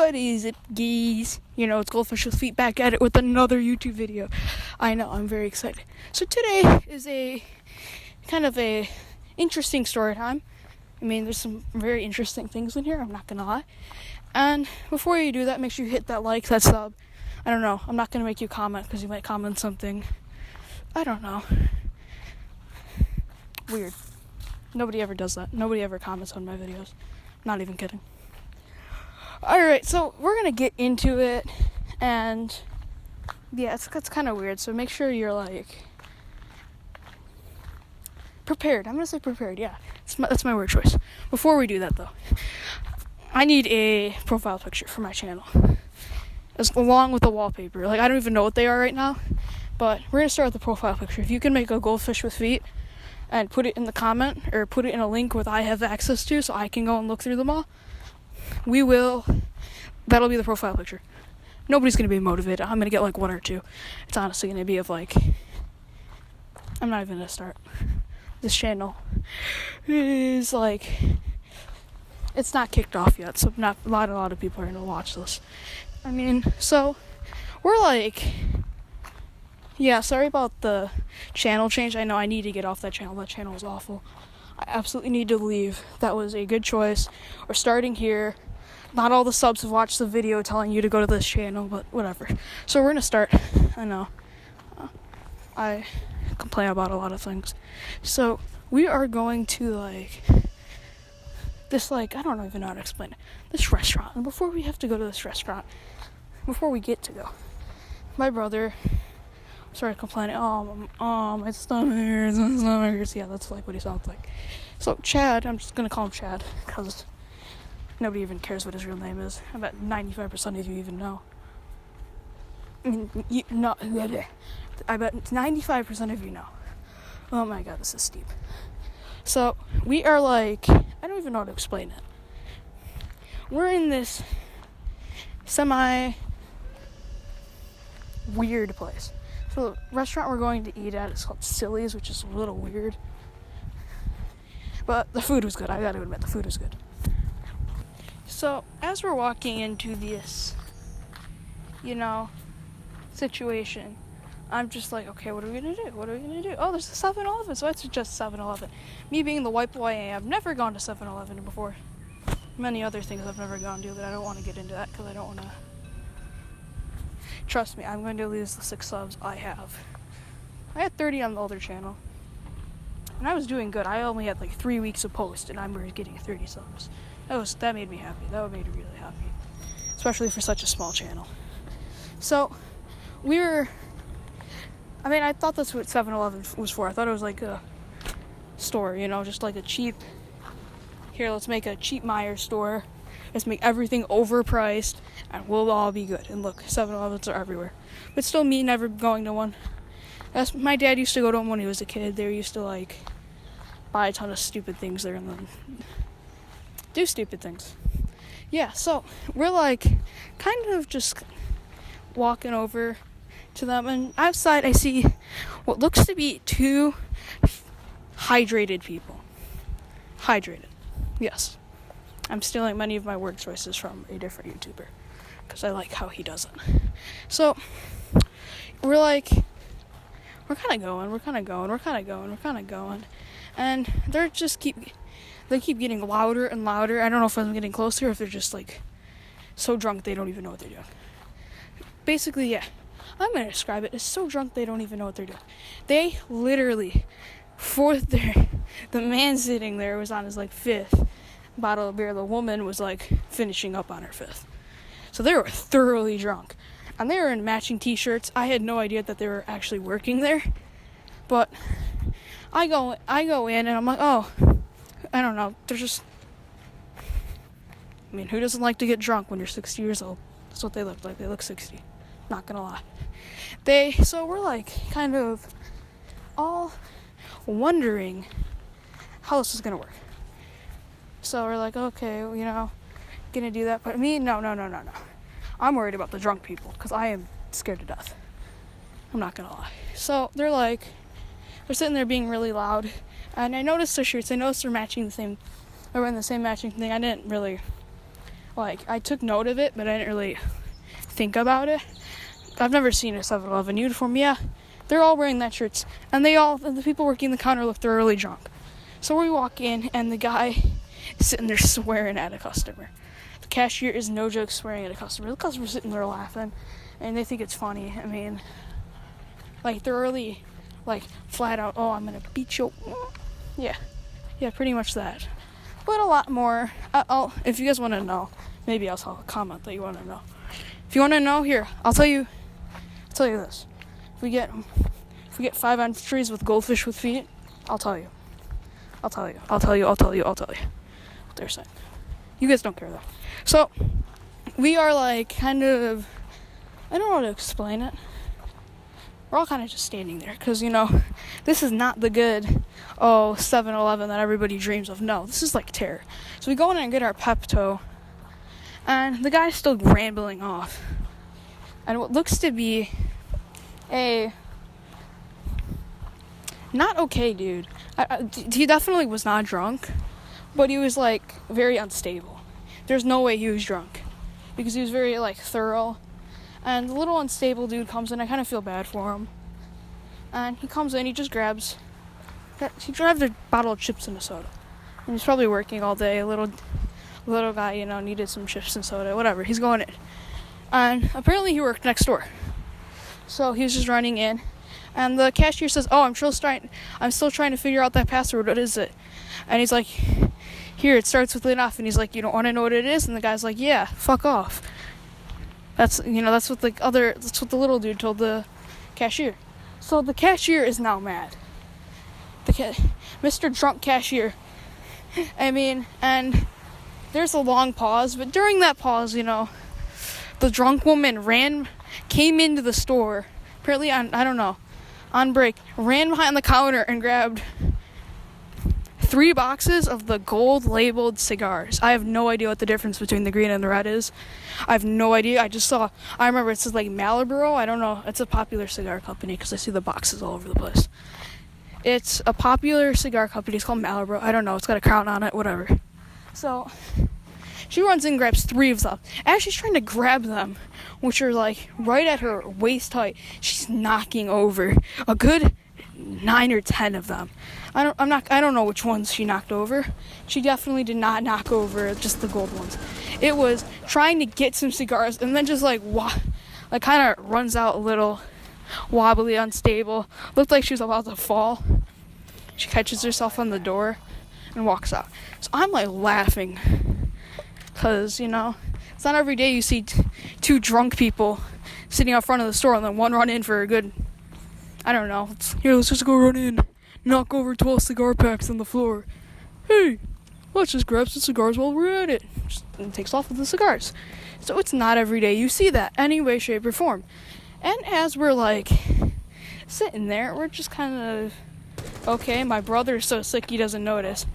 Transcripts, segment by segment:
What is it, geese? It's Goldfish with Feet back at it with another YouTube video. I know, I'm very excited. So today is a kind of a interesting story time. There's some very interesting things in here, I'm not gonna lie. And before you do that, make sure you hit that like, that sub. I don't know, I'm not gonna make you comment because you might comment something, I don't know, weird. Nobody ever does that. Nobody ever comments on my videos. Not even kidding. Alright, so we're going to get into it, and yeah, it's kind of weird, so make sure you're, prepared. I'm going to say prepared, yeah. That's my word choice. Before we do that, though, I need a profile picture for my channel, along with the wallpaper. I don't even know what they are right now, but we're going to start with the profile picture. If you can make a goldfish with feet, and put it in the comment, or put it in a link that I have access to so I can go and look through them all, that'll be the profile picture. Nobody's going to be motivated. I'm going to get one or two. It's honestly going to be of I'm not even going to start. This channel is it's not kicked off yet, so not a lot of people are going to watch this. So we're yeah, sorry about the channel change. I know I need to get off that channel. That channel is awful. I absolutely need to leave. That was a good choice. We're starting here. Not all the subs have watched the video telling you to go to this channel, but whatever. So we're going to start. I know. I complain about a lot of things. So we are going to this I don't even know how to explain it. This restaurant. And before we have to go to this restaurant, before we get to go, my brother started complaining, my stomach hurts, Yeah, that's what he sounds like. So Chad, I'm just gonna call him Chad, because nobody even cares what his real name is. I bet 95% of you even know. I bet 95% of you know. Oh my god, this is steep. So, we are I don't even know how to explain it. We're in this semi-weird place. So the restaurant we're going to eat at is called Silly's, which is a little weird. But the food was good. I gotta admit, the food was good. So as we're walking into this, situation, I'm just okay, what are we gonna do? Oh, there's a 7-Eleven, so it's just 7-Eleven. Me being the white boy I am, I've never gone to 7-Eleven before. Many other things I've never gone to, but I don't want to get into that because I don't want to. Trust me, I'm going to lose the 6 subs I have. I had 30 on the older channel. And I was doing good. I only had 3 weeks of post, and I'm getting 30 subs. That made me happy. That made me really happy. Especially for such a small channel. So, I thought that's what 7-Eleven was for. I thought it was a store, just a cheap, here, let's make a cheap Meyer store. Let's make everything overpriced, and we'll all be good. And look, 7-Elevens are everywhere. But still, me never going to one. My dad used to go to them when he was a kid. They used to, buy a ton of stupid things there and then do stupid things. Yeah, so we're, kind of just walking over to them. And outside, I see what looks to be 2 hydrated people. Hydrated. Yes. I'm stealing many of my word choices from a different YouTuber because I like how he does it. So, we're kind of going, and they keep getting louder and louder. I don't know if I'm getting closer or if they're just so drunk they don't even know what they're doing. Basically, yeah, I'm going to describe it as so drunk they don't even know what they're doing. They literally, the man sitting there was on his 5th bottle of beer. The woman was finishing up on her 5th. So they were thoroughly drunk. And they were in matching t-shirts. I had no idea that they were actually working there. But I go in and I'm oh, I don't know. They're just, who doesn't like to get drunk when you're 60 years old? That's what they look like. They look 60. Not gonna lie. So we're kind of all wondering how this is gonna work. So we're okay, gonna do that. But me, no. I'm worried about the drunk people because I am scared to death. I'm not gonna lie. So they're sitting there being really loud, and I noticed their shirts. I noticed they're matching the same. They were in the same matching thing. I didn't really like, I took note of it, but I didn't really think about it. I've never seen a 7-Eleven uniform. Yeah, they're all wearing that shirts, and the people working the counter look thoroughly drunk. So we walk in, and the guy is sitting there swearing at a customer. The cashier is no joke swearing at a customer. The customer's sitting there laughing, and they think it's funny. I mean, like, thoroughly, like, flat out, oh, I'm gonna beat you. Yeah, pretty much that. But a lot more. If you guys want to know, maybe I'll tell a comment that you want to know. If you want to know, here, I'll tell you this. If we get 5 entries with goldfish with feet, I'll tell you. What they're saying. You guys don't care though. So, we are like kind of, I don't know how to explain it. We're all kind of just standing there because, this is not the good, 7-Eleven that everybody dreams of. No, this is like terror. So we go in and get our Pepto, and the guy's still rambling off. And what looks to be a not okay dude. He definitely was not drunk, but he was like very unstable. There's no way he was drunk because he was very like thorough. And the little unstable dude comes in. I kind of feel bad for him. And he comes in. He just grabs a bottle of chips and a soda. And he's probably working all day. Little guy, needed some chips and soda. Whatever. He's going in. And apparently he worked next door. So he was just running in. And the cashier says, "Oh, I'm still trying to figure out that password. What is it?" And he's like, "Here, it starts with an F." And he's like, "You don't want to know what it is?" And the guy's like, "Yeah, fuck off." That's what the little dude told the cashier. So the cashier is now mad. Mr. Drunk Cashier. I mean, and there's a long pause, but during that pause, the drunk woman came into the store, apparently on break, ran behind the counter and grabbed 3 boxes of the gold labeled cigars. I have no idea what the difference between the green and the red is. I have no idea. I remember it says like Marlboro. I don't know. It's a popular cigar company because I see the boxes all over the place. It's a popular cigar company. It's called Marlboro. I don't know. It's got a crown on it. Whatever. So she runs in and grabs 3 of them. As she's trying to grab them, which are like right at her waist height, she's knocking over a good 9 or 10 of them. I don't know which ones she knocked over. She definitely did not knock over just the gold ones. It was trying to get some cigars and then just kind of runs out a little wobbly, unstable. Looked like she was about to fall. She catches herself on the door and walks out. So I'm like laughing because, it's not every day you see 2 drunk people sitting out front of the store and then one run in for a good, I don't know. Let's just go run in. Knock over 12 cigar packs on the floor. Hey, let's just grab some cigars while we're at it. And takes off with the cigars. So it's not every day you see that, any way, shape, or form. And as we're like sitting there, we're just kind of, okay, my brother's so sick he doesn't notice.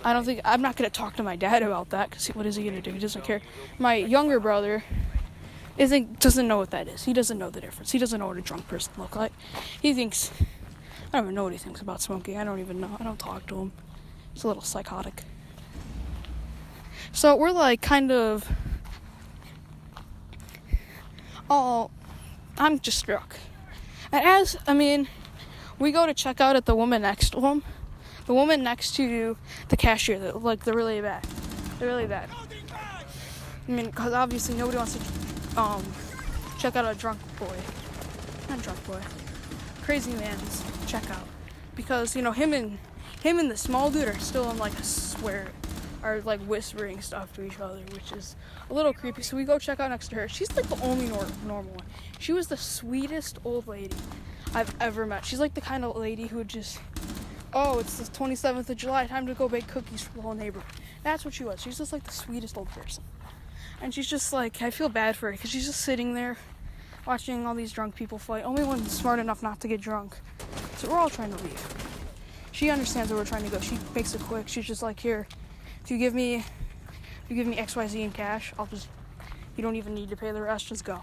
I'm not going to talk to my dad about that because what is he going to do? He doesn't care. My younger brother doesn't know what that is. He doesn't know the difference. He doesn't know what a drunk person looks like. He thinks, I don't even know what he thinks about smoking. I don't even know. I don't talk to him. He's a little psychotic. So we're like kind of, I'm just struck. And we go to check out at the woman next to him. The woman next to the cashier, they're really bad. They're really bad. Because obviously nobody wants to check out a drunk boy. Not drunk boy. Crazy man's checkout. Because, him and the small dude are still in like a swear, are like whispering stuff to each other, which is a little creepy. So we go check out next to her. She's like the only normal one. She was the sweetest old lady I've ever met. She's like the kind of lady who would just, it's the 27th of July, time to go bake cookies for the whole neighborhood. That's what she was. She's just like the sweetest old person. And she's just like, I feel bad for her because she's just sitting there watching all these drunk people fight. Only one smart enough not to get drunk. So we're all trying to leave. She understands where we're trying to go. She makes it quick. She's just like, here, if you give me XYZ in cash, you don't even need to pay the rest, just go.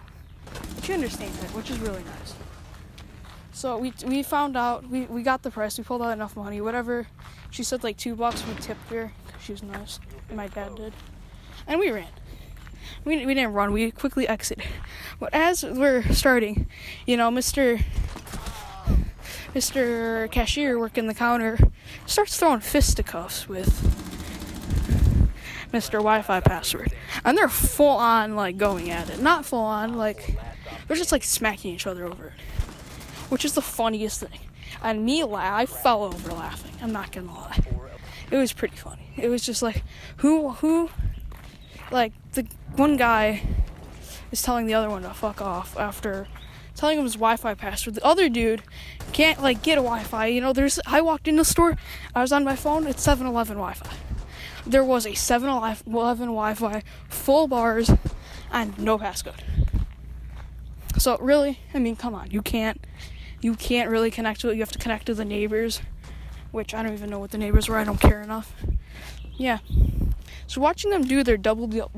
But she understands it, which is really nice. So we found out, we got the price, we pulled out enough money, whatever. She said like $2, we tipped her, because she was nice, and my dad did. And we ran. We didn't run. We quickly exited. But as we're starting, Mr. Cashier working the counter starts throwing fisticuffs with Mr. Wi-Fi password, and they're full on like going at it. Not full on, like they're just like smacking each other over it, which is the funniest thing. And I fell over laughing. I'm not gonna lie. It was pretty funny. It was just like, who, like, the one guy is telling the other one to fuck off after telling him his Wi-Fi password. The other dude can't, like, get a Wi-Fi. I walked in the store, I was on my phone, it's 7-Eleven Wi-Fi. There was a 7-Eleven Wi-Fi, full bars, and no passcode. So, really, I mean, come on, you can't really connect to it. You have to connect to the neighbors, which I don't even know what the neighbors were. I don't care enough. Yeah. So watching them do their WWE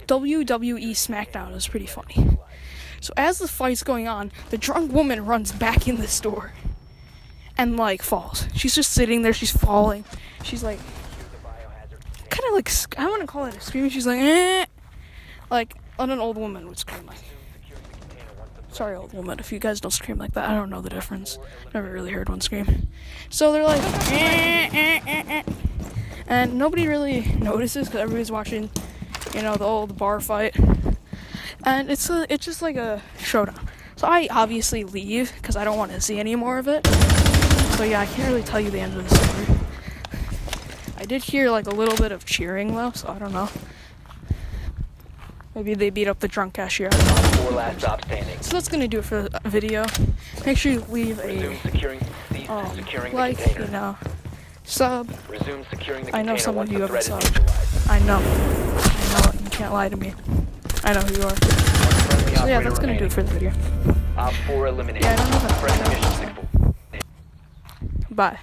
SmackDown is pretty funny. So as the fight's going on, the drunk woman runs back in the store and, like, falls. She's just sitting there. She's falling. She's, like, kind of like, I want to call it a scream. She's like, eh. Like, an old woman would scream like. Sorry, old woman, if you guys don't scream like that. I don't know the difference. Never really heard one scream. So they're like, and nobody really notices because everybody's watching, the old bar fight. And it's just like a showdown. So I obviously leave because I don't want to see any more of it. So yeah, I can't really tell you the end of the story. I did hear like a little bit of cheering though, so I don't know. Maybe they beat up the drunk cashier. So that's gonna do it for the video. Make sure you leave a like, sub. I know some of you haven't subbed. I know. You can't lie to me. I know who you are. So yeah, that's gonna do it for the video. Yeah, I don't know. Bye.